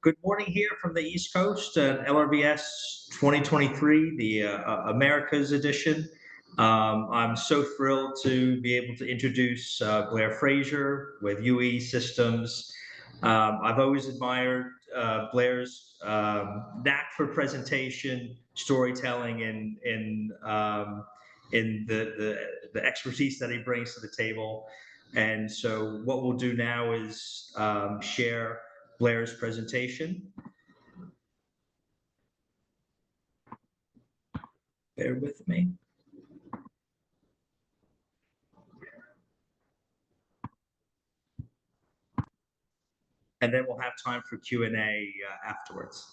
Good morning here from the East Coast at LRVS 2023, the Americas edition. I'm so thrilled to be able to introduce Blair Fraser with UE Systems. I've always admired Blair's knack for presentation, storytelling, and the expertise that he brings to the table. And so, what we'll do now is share Blair's presentation. Bear with me. And then we'll have time for Q&A afterwards.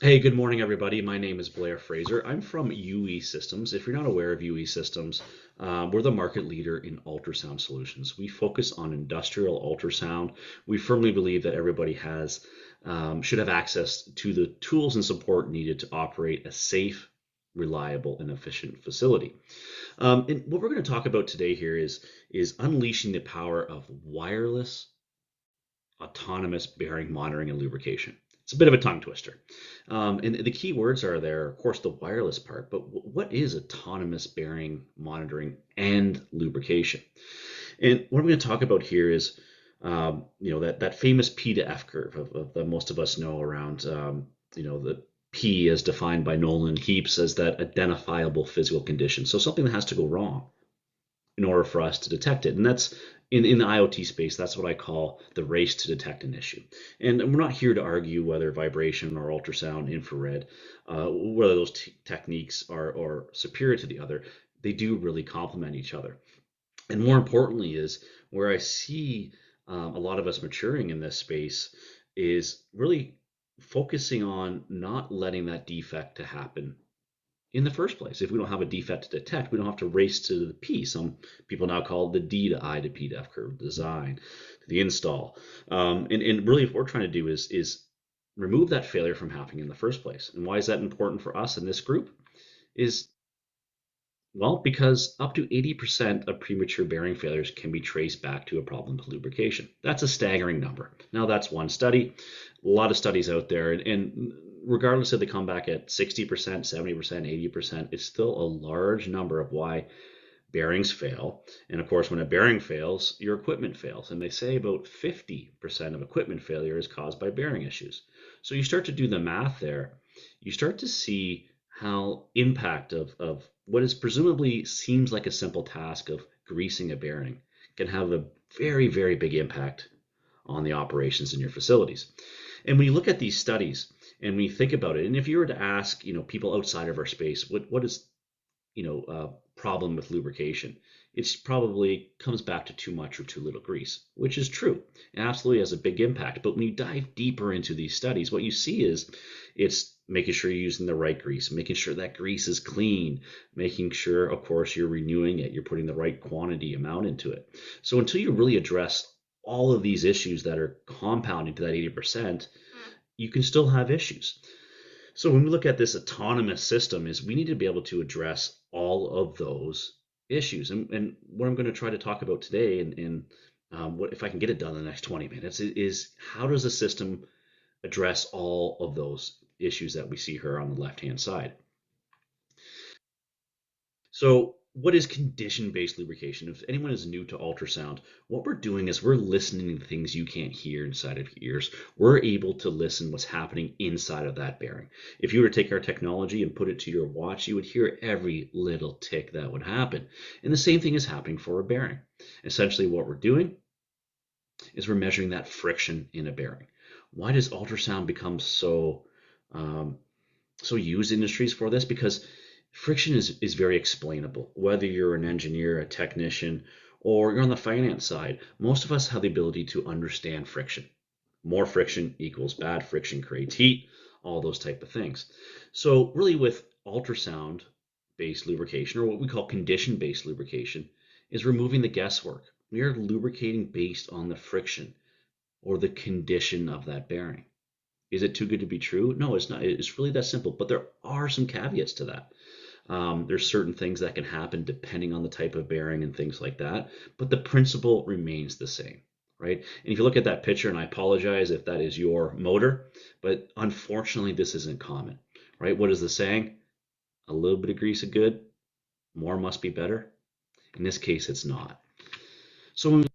Hey, good morning, everybody. My name is Blair Fraser. I'm from UE Systems. If you're not aware of UE Systems, we're the market leader in ultrasound solutions. We focus on industrial ultrasound. We firmly believe that everybody should have access to the tools and support needed to operate a safe, reliable, and efficient facility. And what we're going to talk about today here is unleashing the power of wireless autonomous bearing monitoring and lubrication. It's a bit of a tongue twister. And the key words are there, of course, the wireless part, but what is autonomous bearing monitoring and lubrication? And what I'm going to talk about here is, that famous P to F curve that most of us know around, the P as defined by Nolan Heaps as that identifiable physical condition. So something that has to go wrong in order for us to detect it. And that's in the IoT space, that's what I call the race to detect an issue. And we're not here to argue whether vibration or ultrasound, infrared, whether those techniques are superior to the other. They do really complement each other. And more importantly is where I see a lot of us maturing in this space is really focusing on not letting that defect to happen in the first place. If we don't have a defect to detect, we don't have to race to the P. Some people now call it the D to I to P to F curve, design to the install. And really, what we're trying to do is remove that failure from happening in the first place. And why is that important for us in this group? Is well, because up to 80% of premature bearing failures can be traced back to a problem with lubrication. That's a staggering number. Now, that's one study. A lot of studies out there, and regardless if they come back at 60%, 70%, 80%, it's still a large number of why bearings fail. And of course, when a bearing fails, your equipment fails. And they say about 50% of equipment failure is caused by bearing issues. So you start to do the math there. You start to see how impact of what is presumably seems like a simple task of greasing a bearing can have a very, very big impact on the operations in your facilities. And when you look at these studies and when you think about it, and if you were to ask, people outside of our space, what is, problem with lubrication? It's probably comes back to too much or too little grease, which is true. It absolutely has a big impact. But when you dive deeper into these studies, what you see is it's making sure you're using the right grease, making sure that grease is clean, making sure, of course, you're renewing it, you're putting the right quantity amount into it. So until you really address all of these issues that are compounding to that 80%, you can still have issues. So when we look at this autonomous system is we need to be able to address all of those issues. And what I'm going to try to talk about today and what if I can get it done in the next 20 minutes is how does the system address all of those issues that we see here on the left-hand side. So what is condition-based lubrication? If anyone is new to ultrasound, what we're doing is we're listening to things you can't hear inside of your ears. We're able to listen what's happening inside of that bearing. If you were to take our technology and put it to your watch, you would hear every little tick that would happen. And the same thing is happening for a bearing. Essentially what we're doing is we're measuring that friction in a bearing. Why does ultrasound become so used in industries for this? Because friction is very explainable. Whether you're an engineer, a technician, or you're on the finance side, most of us have the ability to understand friction. More friction equals bad friction creates heat, all those type of things. So really with ultrasound based lubrication, or what we call condition based lubrication, is removing the guesswork. We are lubricating based on the friction or the condition of that bearing. Is it too good to be true? No, it's not. It's really that simple, but there are some caveats to that. There's certain things that can happen depending on the type of bearing and things like that, but the principle remains the same, right? And if you look at that picture, and I apologize if that is your motor, but unfortunately this isn't common, right? What is the saying? A little bit of grease is good, more must be better. In this case, it's not. So when we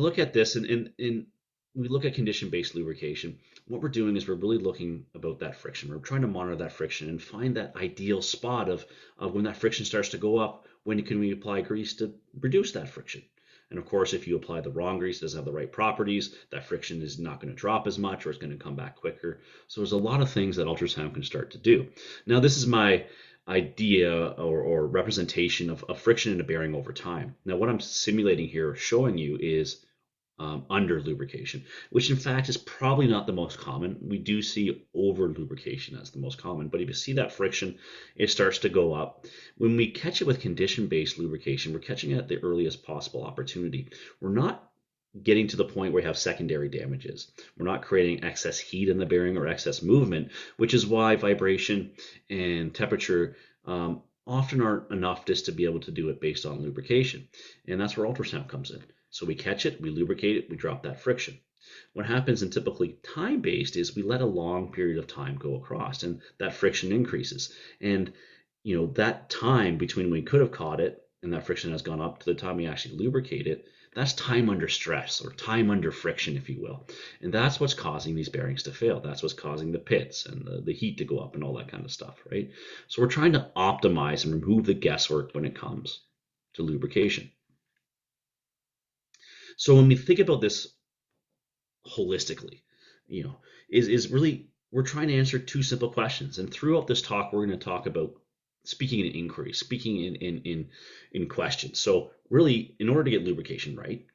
look at this and we look at condition-based lubrication, what we're doing is we're really looking about that friction. We're trying to monitor that friction and find that ideal spot of when that friction starts to go up, when can we apply grease to reduce that friction? And of course, if you apply the wrong grease, it doesn't have the right properties, that friction is not going to drop as much or it's going to come back quicker. So there's a lot of things that ultrasound can start to do. Now, this is my idea or representation of friction in a bearing over time. Now, what I'm simulating here, showing you is under lubrication, which in fact is probably not the most common. We do see over lubrication as the most common, but if you see that friction, it starts to go up. When we catch it with condition-based lubrication, we're catching it at the earliest possible opportunity. We're not getting to the point where we have secondary damages. We're not creating excess heat in the bearing or excess movement, which is why vibration and temperature often aren't enough just to be able to do it based on lubrication. And that's where ultrasound comes in. So we catch it, we lubricate it, we drop that friction. What happens in typically time-based is we let a long period of time go across and that friction increases. And that time between when we could have caught it and that friction has gone up to the time we actually lubricate it, that's time under stress or time under friction, if you will. And that's what's causing these bearings to fail. That's what's causing the pits and the heat to go up and all that kind of stuff, right? So we're trying to optimize and remove the guesswork when it comes to lubrication. So when we think about this holistically, is really we're trying to answer two simple questions. And throughout this talk, we're going to talk about speaking in inquiry, speaking in questions. So really, in order to get lubrication right,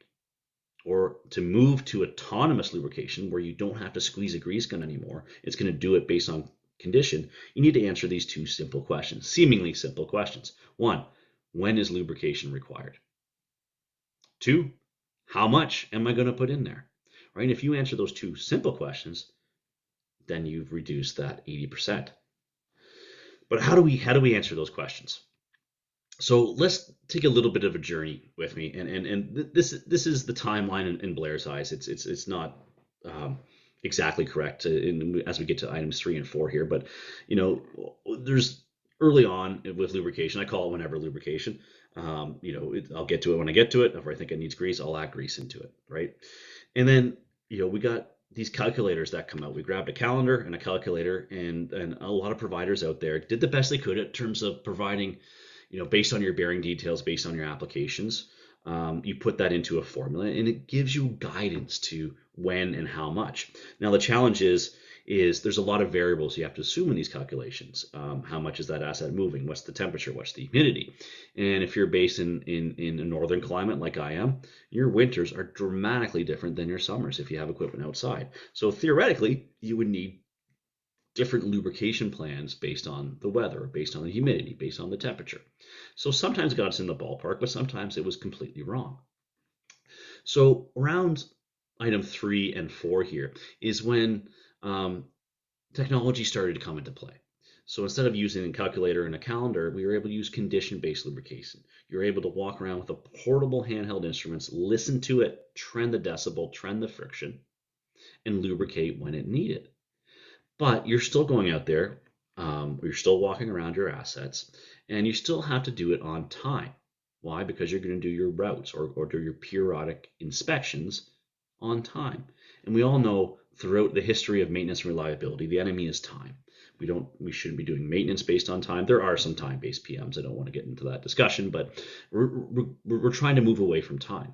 or to move to autonomous lubrication where you don't have to squeeze a grease gun anymore, it's going to do it based on condition, you need to answer these two simple questions, seemingly simple questions. One, when is lubrication required? Two, how much am I going to put in there? Right? If you answer those two simple questions, then you've reduced that 80%. But how do we answer those questions? So let's take a little bit of a journey with me, and this is the timeline in Blair's eyes. It's not exactly correct as we get to items 3 and 4 here, but there's early on with lubrication. I call it whenever lubrication. I'll get to it when I get to it. If I think it needs grease, I'll add grease into it, right? And then we got these calculators that come out. We grabbed a calendar and a calculator, and a lot of providers out there did the best they could in terms of providing, based on your bearing details, based on your applications, you put that into a formula, and it gives you guidance to when and how much. Now the challenge is there's a lot of variables you have to assume in these calculations. How much is that asset moving? What's the temperature? What's the humidity? And if you're based in a northern climate like I am, your winters are dramatically different than your summers if you have equipment outside. So theoretically, you would need different lubrication plans based on the weather, based on the humidity, based on the temperature. So sometimes it got us in the ballpark, but sometimes it was completely wrong. So around item 3 and 4 here is when technology started to come into play. So instead of using a calculator and a calendar, we were able to use condition-based lubrication. You're able to walk around with a portable handheld instruments, listen to it, trend the decibel, trend the friction, and lubricate when it needed. But you're still going out there, you're still walking around your assets, and you still have to do it on time. Why? Because you're going to do your routes or do your periodic inspections on time. And we all know throughout the history of maintenance and reliability, the enemy is time. We shouldn't be doing maintenance based on time. There are some time-based PMs. I don't want to get into that discussion, but we're trying to move away from time.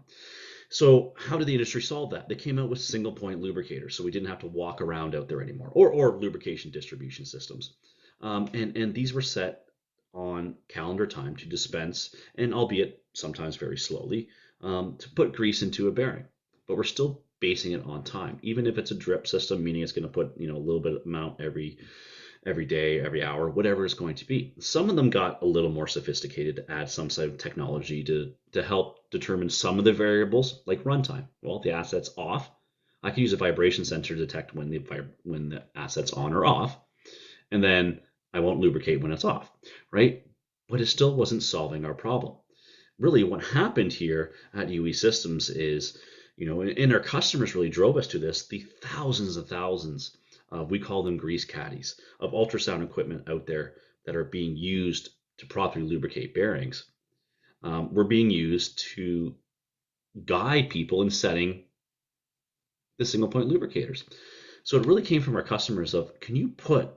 So how did the industry solve that? They came out with single point lubricators, so we didn't have to walk around out there anymore, or lubrication distribution systems. And these were set on calendar time to dispense, and albeit sometimes very slowly, to put grease into a bearing. But we're still basing it on time, even if it's a drip system, meaning it's going to put a little bit of amount every day, every hour, whatever it's going to be. Some of them got a little more sophisticated to add some sort of technology to help determine some of the variables, like runtime. Well, if the asset's off, I can use a vibration sensor to detect when the asset's on or off, and then I won't lubricate when it's off, right? But it still wasn't solving our problem. Really, what happened here at UE Systems is, And our customers really drove us to this, the thousands and thousands we call them grease caddies, of ultrasound equipment out there that are being used to properly lubricate bearings, were being used to guide people in setting the single point lubricators. So it really came from our customers of, can you put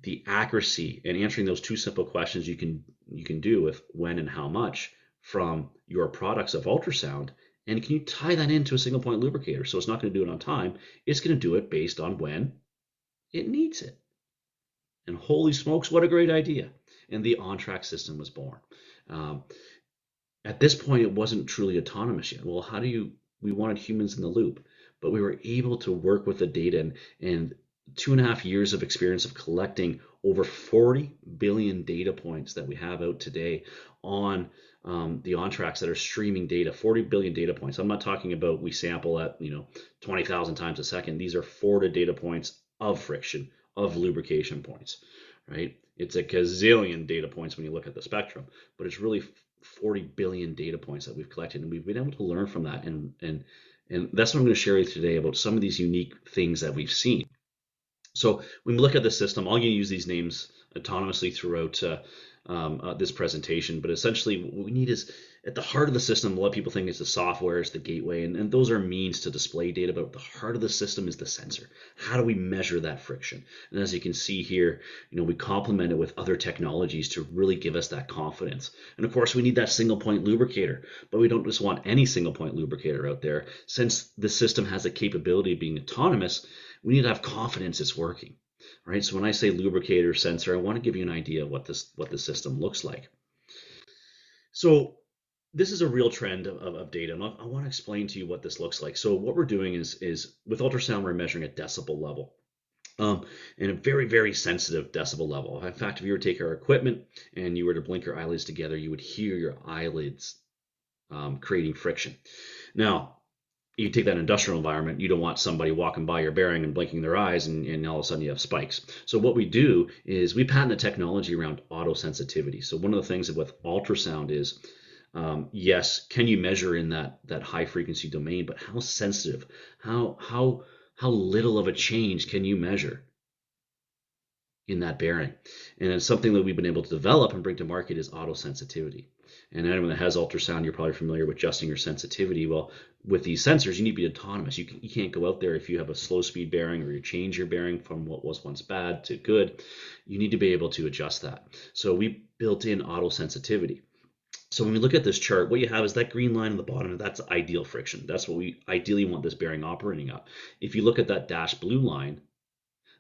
the accuracy in answering those two simple questions you can do with when and how much from your products of ultrasound, and can you tie that into a single point lubricator? So it's not going to do it on time, it's going to do it based on when it needs it. And holy smokes, what a great idea. And the on-track system was born. Um, at this point, it wasn't truly autonomous yet. Well, we wanted humans in the loop, but we were able to work with the data, and 2.5 years of experience of collecting over 40 billion data points that we have out today on the on-tracks that are streaming data. 40 billion data points. I'm not talking about we sample at 20,000 times a second. These are forwarded data points of friction, of lubrication points, right? It's a gazillion data points when you look at the spectrum, but it's really 40 billion data points that we've collected, and we've been able to learn from that. And that's what I'm going to share with you today about some of these unique things that we've seen. So when we look at the system, I'm going to use these names autonomously throughout this presentation, but essentially what we need is, at the heart of the system, a lot of people think it's the software, it's the gateway, and those are means to display data, but the heart of the system is the sensor. How do we measure that friction? And as you can see here, we complement it with other technologies to really give us that confidence. And of course, we need that single point lubricator, but we don't just want any single point lubricator out there. Since the system has the capability of being autonomous, we need to have confidence it's working. Right? So when I say lubricator sensor, I want to give you an idea of what the system looks like. So this is a real trend of data, and I want to explain to you what this looks like. So what we're doing is with ultrasound, we're measuring at decibel level, and a very, very sensitive decibel level. In fact, if you were to take our equipment and you were to blink your eyelids together, you would hear your eyelids creating friction. Now, you take that industrial environment, you don't want somebody walking by your bearing and blinking their eyes, and all of a sudden you have spikes. So what we do is we patent the technology around auto sensitivity. So one of the things with ultrasound is, yes, can you measure in that high frequency domain, but how sensitive, how little of a change can you measure in that bearing? And it's something that we've been able to develop and bring to market is auto sensitivity. And anyone that has ultrasound, you're probably familiar with adjusting your sensitivity. Well, with these sensors, you need to be autonomous. You can't go out there if you have a slow speed bearing, or you change your bearing from what was once bad to good. You need to be able to adjust that. So we built in auto sensitivity. So when we look at this chart, what you have is that green line on the bottom, that's ideal friction. That's what we ideally want this bearing operating at. If you look at that dashed blue line,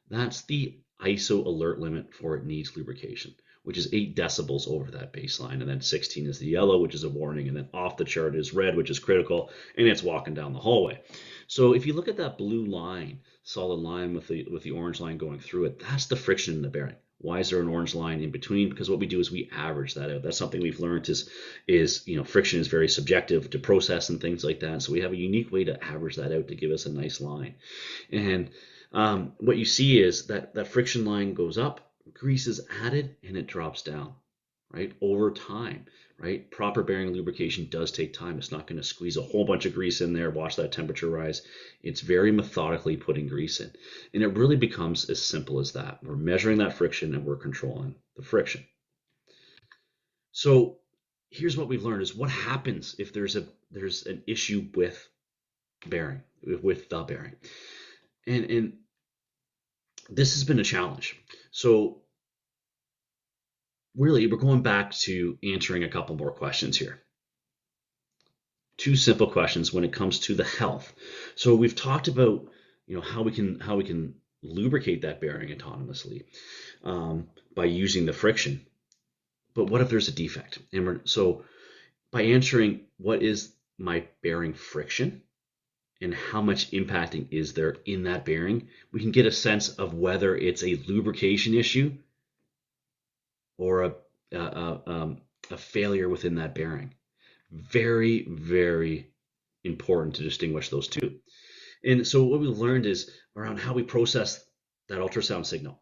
that's the ISO alert limit for it needs lubrication, which is 8 decibels over that baseline. And then 16 is the yellow, which is a warning. And then off the chart is red, which is critical, and it's walking down the hallway. So if you look at that blue line, solid line with the orange line going through it, that's the friction in the bearing. Why is there an orange line in between? Because what we do is we average that out. That's something we've learned is friction is very subjective to process and things like that. So we have a unique way to average that out to give us a nice line. And what you see is that friction line goes up, grease is added, and it drops down, right? Over time, right? Proper bearing lubrication does take time. It's not going to squeeze a whole bunch of grease in there, watch that temperature rise. It's very methodically putting grease in. And it really becomes as simple as that. We're measuring that friction and we're controlling the friction. So here's what we've learned is what happens if there's an issue with bearing, with the bearing. And this has been a challenge. So really, we're going back to answering a couple more questions here. 2 simple questions when it comes to the health. So we've talked about, how we can lubricate that bearing autonomously by using the friction. But what if there's a defect? So by answering what is my bearing friction and how much impacting is there in that bearing, we can get a sense of whether it's a lubrication issue or a failure within that bearing. Very, very important to distinguish those two. And so what we learned is around how we process that ultrasound signal.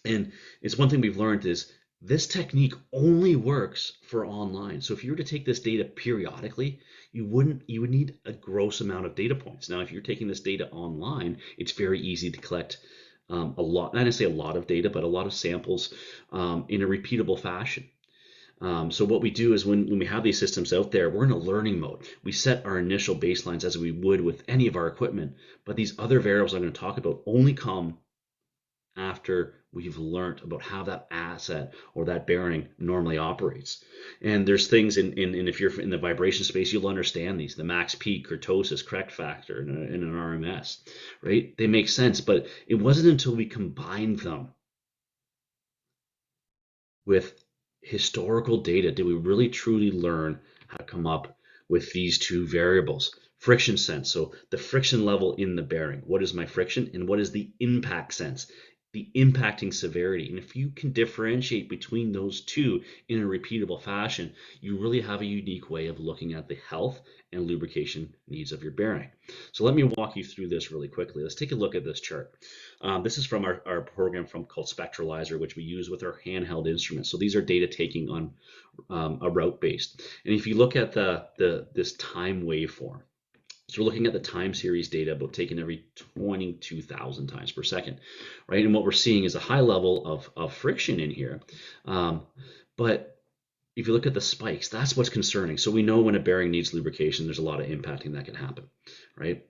And it's one thing we've learned is This technique only works for online. So if you were to take this data periodically, you would need a gross amount of data points. Now, if you're taking this data online, it's very easy to collect a lot, not necessarily a lot of data, but a lot of samples in a repeatable fashion. So what we do is when we have these systems out there, we're in a learning mode. We set our initial baselines as we would with any of our equipment, but these other variables I'm going to talk about only come after we've learned about how that asset or that bearing normally operates. And there's things in if you're in the vibration space, you'll understand these, the max peak, kurtosis, correct factor in an RMS, right? They make sense, but it wasn't until we combined them with historical data did we really truly learn how to come up with these two variables. Friction sense, so the friction level in the bearing. What is my friction and what is the impact sense? The impacting severity. And if you can differentiate between those two in a repeatable fashion, you really have a unique way of looking at the health and lubrication needs of your bearing. So let me walk you through this really quickly. Let's take a look at this chart. This is from our program called Spectralizer, which we use with our handheld instruments. So these are data taking on a route based. And if you look at this time waveform, so we're looking at the time series data about taken every 22,000 times per second, right? And what we're seeing is a high level of friction in here. But if you look at the spikes, that's what's concerning. So we know when a bearing needs lubrication, there's a lot of impacting that can happen, right?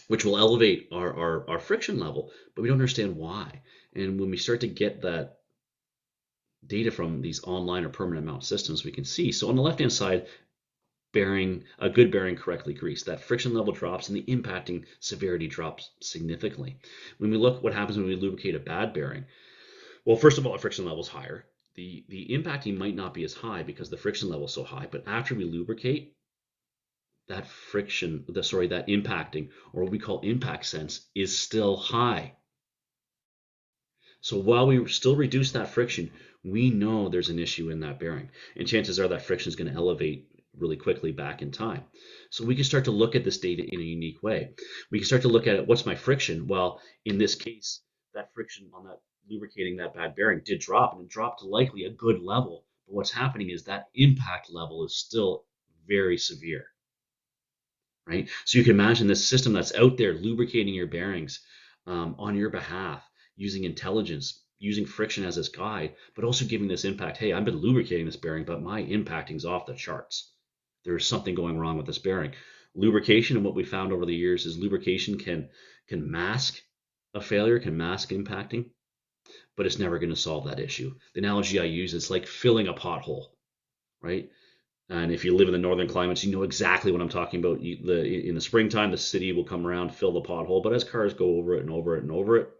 Which will elevate our friction level, but we don't understand why. And when we start to get that data from these online or permanent mount systems, we can see. So on the left-hand side, a good bearing correctly greased, that friction level drops and the impacting severity drops significantly. When we look what happens when we lubricate a bad bearing, well, first of all, our friction level is higher. The impacting might not be as high because the friction level is so high, but after we lubricate, that that impacting, or what we call impact sense, is still high. So while we still reduce that friction, we know there's an issue in that bearing, and chances are that friction is going to elevate really quickly back in time. So we can start to look at this data in a unique way. We can start to look at it, what's my friction? Well, in this case, that friction on that lubricating that bad bearing did drop, and it dropped to likely a good level. But what's happening is that impact level is still very severe, right? So you can imagine this system that's out there lubricating your bearings on your behalf, using intelligence, using friction as its guide, but also giving this impact. Hey, I've been lubricating this bearing, but my impacting's off the charts. There's something going wrong with this bearing. Lubrication, and what we found over the years is lubrication can mask a failure, can mask impacting, but it's never going to solve that issue. The analogy I use is like filling a pothole, right? And if you live in the northern climates, you know exactly what I'm talking about. In the springtime, the city will come around, fill the pothole, but as cars go over it and over it and over it,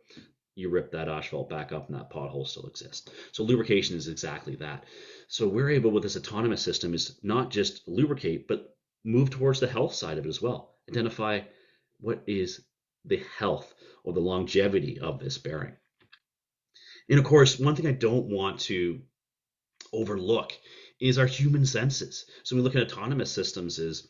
you rip that asphalt back up and that pothole still exists. So lubrication is exactly that. So we're able with this autonomous system is not just lubricate, but move towards the health side of it as well. Identify what is the health or the longevity of this bearing. And of course, one thing I don't want to overlook is our human senses. So we look at autonomous systems as,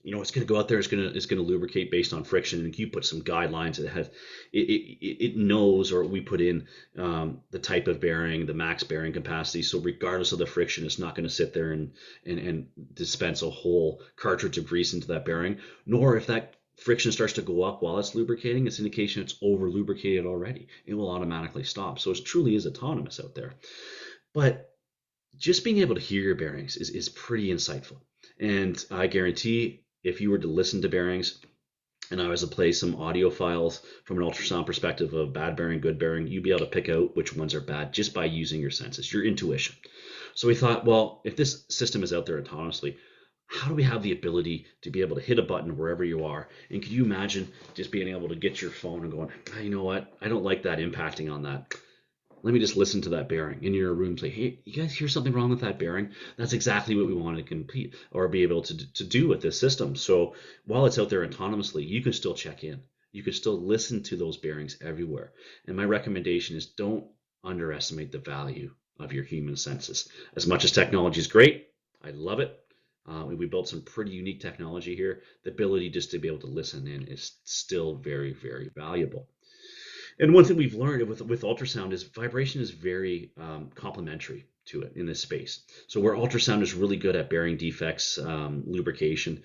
it's going to go out there, it's going to lubricate based on friction, and you put some guidelines that have it knows, or we put in the type of bearing, the max bearing capacity. So regardless of the friction, it's not going to sit there and dispense a whole cartridge of grease into that bearing. Nor if that friction starts to go up while it's lubricating, it's an indication it's over lubricated already. It will automatically stop. So it truly is autonomous out there. But just being able to hear your bearings is pretty insightful. And I guarantee if you were to listen to bearings and I was to play some audio files from an ultrasound perspective of bad bearing, good bearing, you'd be able to pick out which ones are bad just by using your senses, your intuition. So we thought, well, if this system is out there autonomously, how do we have the ability to be able to hit a button wherever you are? And could you imagine just being able to get your phone and going, you know what? I don't like that impacting on that. Let me just listen to that bearing in your room. Say, hey, you guys hear something wrong with that bearing? That's exactly what we want to compete or be able to do with this system. So while it's out there autonomously, you can still check in. You can still listen to those bearings everywhere. And my recommendation is don't underestimate the value of your human senses. As much as technology is great, I love it. We built some pretty unique technology here. The ability just to be able to listen in is still very, very valuable. And one thing we've learned with ultrasound is vibration is very complementary. to it in this space. So where ultrasound is really good at bearing defects, lubrication,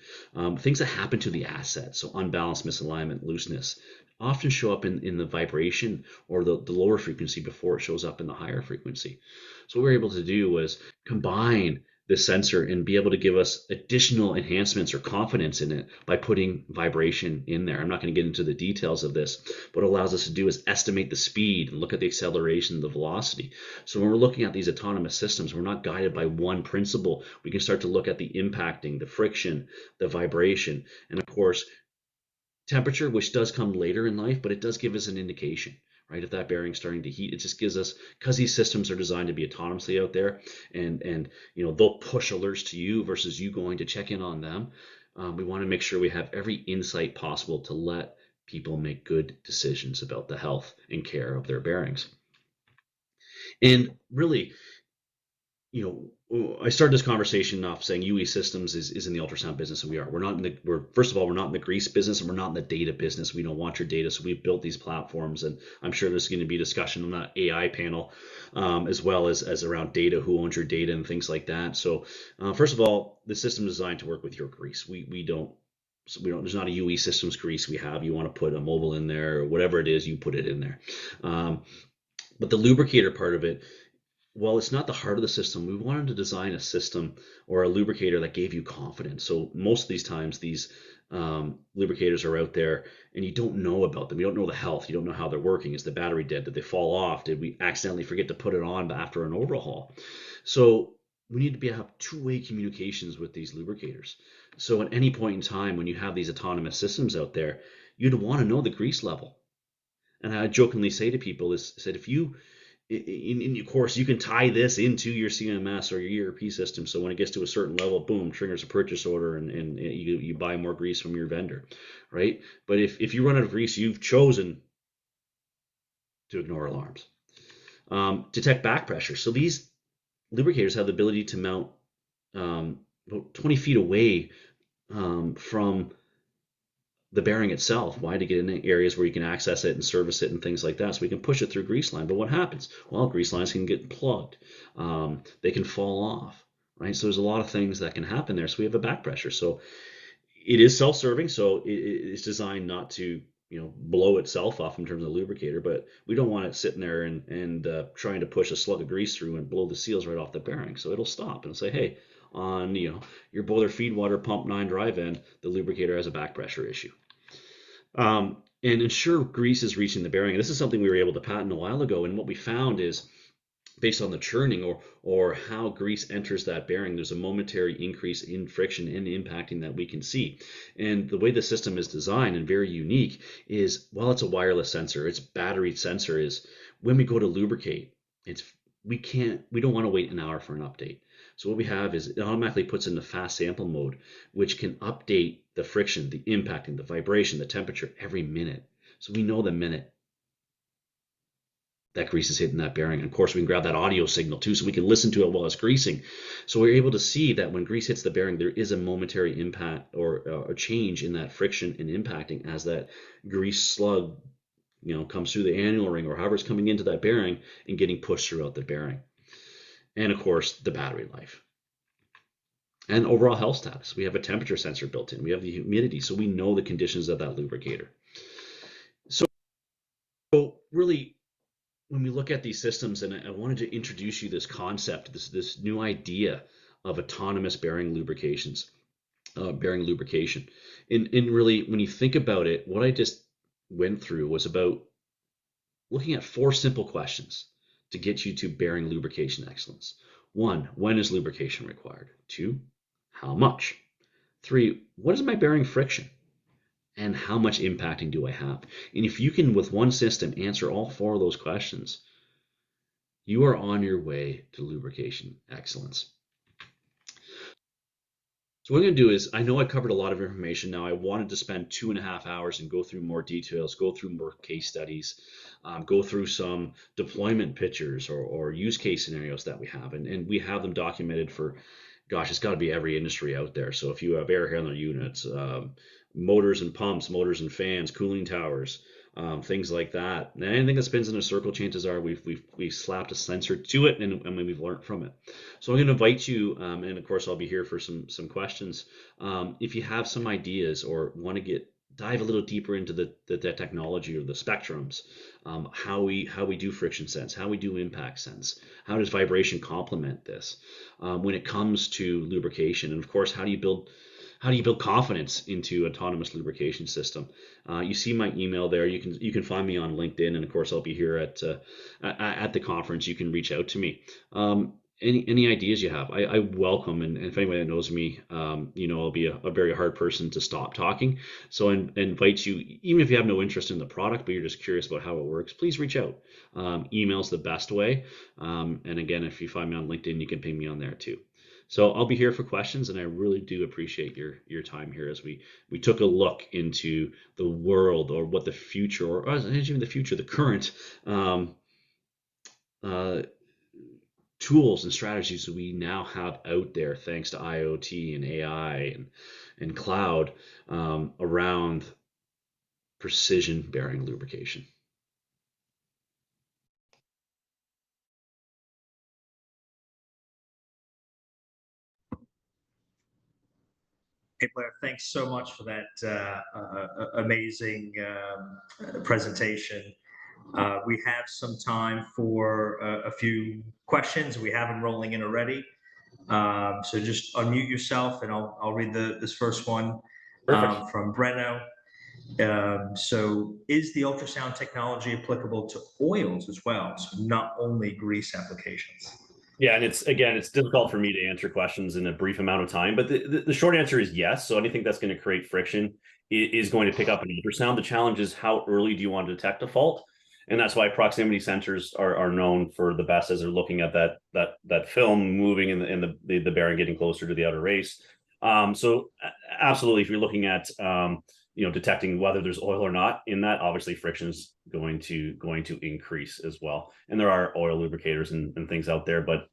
things that happen to the asset, so unbalanced, misalignment, looseness, often show up in the vibration or the lower frequency before it shows up in the higher frequency. So what we were able to do was combine the sensor and be able to give us additional enhancements or confidence in it by putting vibration in there. I'm not going to get into the details of this. What it allows us to do is estimate the speed and look at the acceleration, the velocity. So when we're looking at these autonomous systems, we're not guided by one principle. We can start to look at the impacting, the friction, the vibration, and of course, temperature, which does come later in life, but it does give us an indication. Right, if that bearing's starting to heat, it just gives us, because these systems are designed to be autonomously out there, and they'll push alerts to you versus you going to check in on them. We want to make sure we have every insight possible to let people make good decisions about the health and care of their bearings. And really, I started this conversation off saying UE Systems is in the ultrasound business, and we are. First of all, we're not in the grease business, and we're not in the data business. We don't want your data, so we've built these platforms, and I'm sure there's going to be discussion on that AI panel, as well as around data, who owns your data, and things like that. So, first of all, the system is designed to work with your grease. We don't. So there's not a UE Systems grease we have. You want to put a mobile in there, or whatever it is, you put it in there. But the lubricator part of it, well, it's not the heart of the system. We wanted to design a system or a lubricator that gave you confidence. So most of these times, these lubricators are out there and you don't know about them. You don't know the health. You don't know how they're working. Is the battery dead? Did they fall off? Did we accidentally forget to put it on after an overhaul? So we need to have two-way communications with these lubricators. So at any point in time, when you have these autonomous systems out there, you'd want to know the grease level. And I jokingly say to people is that if you of course, you can tie this into your CMS or your ERP system. So when it gets to a certain level, boom, triggers a purchase order, and you buy more grease from your vendor, right? But if you run out of grease, you've chosen to ignore alarms. Detect back pressure. So these lubricators have the ability to mount about 20 feet away from the bearing itself. Why? To get in areas where you can access it and service it and things like that, so we can push it through grease line. But what happens? Well, grease lines can get plugged. They can fall off, right? So there's a lot of things that can happen there. So we have a back pressure. So it is self-serving, so it's designed not to blow itself off in terms of the lubricator, but we don't want it sitting there and trying to push a slug of grease through and blow the seals right off the bearing. So it'll stop and say, hey, on your boiler feed water pump 9 drive end, the lubricator has a back pressure issue. And ensure grease is reaching the bearing. And this is something we were able to patent a while ago. And what we found is, based on the churning or how grease enters that bearing, there's a momentary increase in friction and impacting that we can see. And the way the system is designed and very unique is, while it's a wireless sensor, it's battery sensor, is when we go to lubricate, we don't want to wait an hour for an update. So what we have is it automatically puts in the fast sample mode, which can update the friction, the impacting, the vibration, the temperature every minute. So we know the minute that grease is hitting that bearing. And of course, we can grab that audio signal too, so we can listen to it while it's greasing. So we're able to see that when grease hits the bearing, there is a momentary impact or a change in that friction and impacting as that grease slug comes through the annual ring or however it's coming into that bearing and getting pushed throughout the bearing. And of course, the battery life. And overall health status. We have a temperature sensor built in. We have the humidity, so we know the conditions of that lubricator. So really, when we look at these systems, and I wanted to introduce you this concept, this new idea of autonomous bearing lubrication. And really, when you think about it, what I just went through was about looking at 4 simple questions to get you to bearing lubrication excellence. 1, when is lubrication required? 2, how much? 3, what is my bearing friction? And how much impacting do I have? And if you can, with one system, answer all 4 of those questions, you are on your way to lubrication excellence. So what I'm going to do is, I know I covered a lot of information now. I wanted to spend 2.5 hours and go through more details, go through more case studies, go through some deployment pictures or use case scenarios that we have. And we have them documented for, gosh, it's got to be every industry out there. So if you have air handler units, motors and pumps, motors and fans, cooling towers, things like that. And anything that spins in a circle, chances are we've slapped a sensor to it, and we've learned from it. So I'm going to invite you, and of course I'll be here for some questions. If you have some ideas or want to dive a little deeper into the technology or the spectrums, how we do friction sense, how we do impact sense, how does vibration complement this when it comes to lubrication, and of course how do you build confidence into autonomous lubrication system? You see my email there. You can find me on LinkedIn, and of course I'll be here at the conference. You can reach out to me. Any ideas you have, I welcome. And if anybody that knows me, I'll be a very hard person to stop talking. So I invite you, even if you have no interest in the product, but you're just curious about how it works, please reach out. Email's the best way. And again, if you find me on LinkedIn, you can ping me on there too. So I'll be here for questions, and I really do appreciate your time here as we took a look into the world, or what the future, or not even the future, the current uh, tools and strategies that we now have out there, thanks to IoT and AI and cloud, around precision bearing lubrication. Hey, Blair, thanks so much for that amazing presentation. We have some time for a few questions. We have them rolling in already. So just unmute yourself, and I'll read this first one Perfect. from Breno. So is the ultrasound technology applicable to oils as well? So not only grease applications? Yeah, and it's difficult for me to answer questions in a brief amount of time, but the short answer is yes. So anything that's going to create friction is going to pick up an ultrasound. The challenge is how early do you want to detect a fault? And that's why proximity sensors are known for the best, as they're looking at that film moving and the bearing getting closer to the outer race. So absolutely, if you're looking at detecting whether there's oil or not in that, obviously friction is going to increase as well. And there are oil lubricators and things out there, but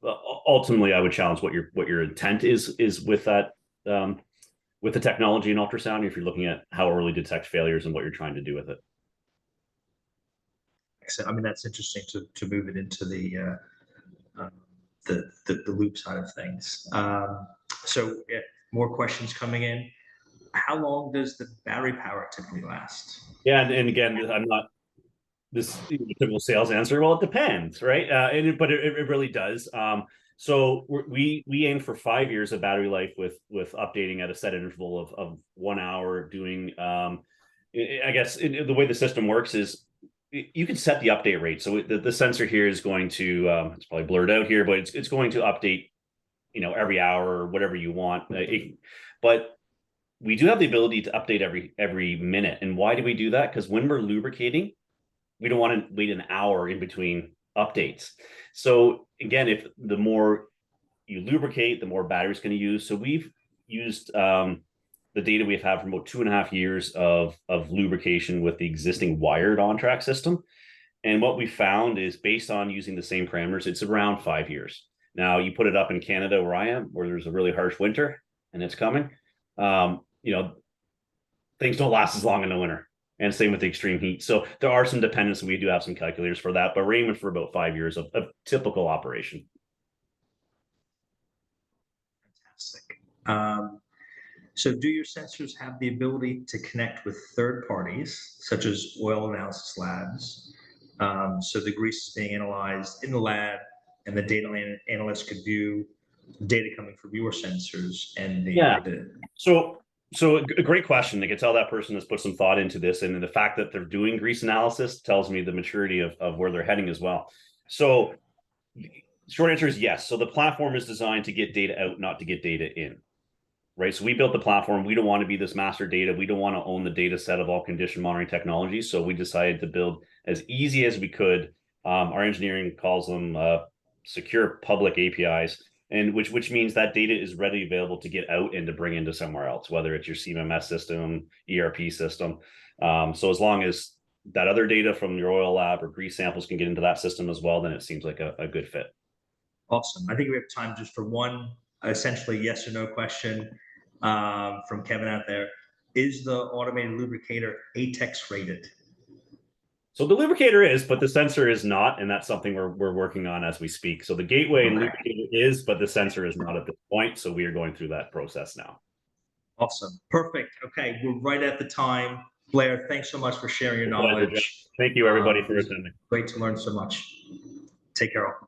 ultimately I would challenge what your intent is with that, with the technology in ultrasound, if you're looking at how early to detect failures and what you're trying to do with it. I mean, that's interesting to move it into the loop side of things. So more questions coming in. How long does the battery power typically last? Yeah, and again, I'm not this typical sales answer. Well, it depends, right? But it really does. So we aim for 5 years of battery life with updating at a set interval of 1 hour. Doing, I guess the way the system works is you can set the update rate. So the sensor here is going to, it's probably blurred out here, but it's going to update, every hour or whatever you want. But we do have the ability to update every minute. And why do we do that? Because when we're lubricating, we don't want to wait an hour in between updates. So again, if the more you lubricate, the more battery's going to use. So we've used the data we've had from about 2.5 years of lubrication with the existing wired on-track system. And what we found is, based on using the same parameters, it's around 5 years. Now, you put it up in Canada, where I am, where there's a really harsh winter and it's coming. Things don't last as long in the winter, and same with the extreme heat. So there are some dependence, and we do have some calculators for that, but we're aiming for about 5 years of typical operation. Fantastic. So do your sensors have the ability to connect with third parties, such as oil analysis labs? So the grease is being analyzed in the lab, and the data analyst could view data coming from your sensors and So a great question. I can tell that person has put some thought into this, and the fact that they're doing grease analysis tells me the maturity of where they're heading as well. So short answer is yes. So the platform is designed to get data out, not to get data in. Right. So we built the platform. We don't want to be this master data. We don't want to own the data set of all condition monitoring technologies. So we decided to build as easy as we could. Our engineering calls them secure public APIs, and which means that data is readily available to get out and to bring into somewhere else, whether it's your CMMS system, ERP system. So as long as that other data from your oil lab or grease samples can get into that system as well, then it seems like a good fit. Awesome. I think we have time just for one essentially yes or no question from Kevin out there. Is the automated lubricator ATEX rated? So the lubricator is, but the sensor is not, and that's something we're working on as we speak. So the gateway and lubricator is, but the sensor is not at this point. So we are going through that process now. Awesome. Perfect. Okay, we're right at the time. Blair, thanks so much for sharing your knowledge. Thank you, everybody, for attending. Great to learn so much. Take care all.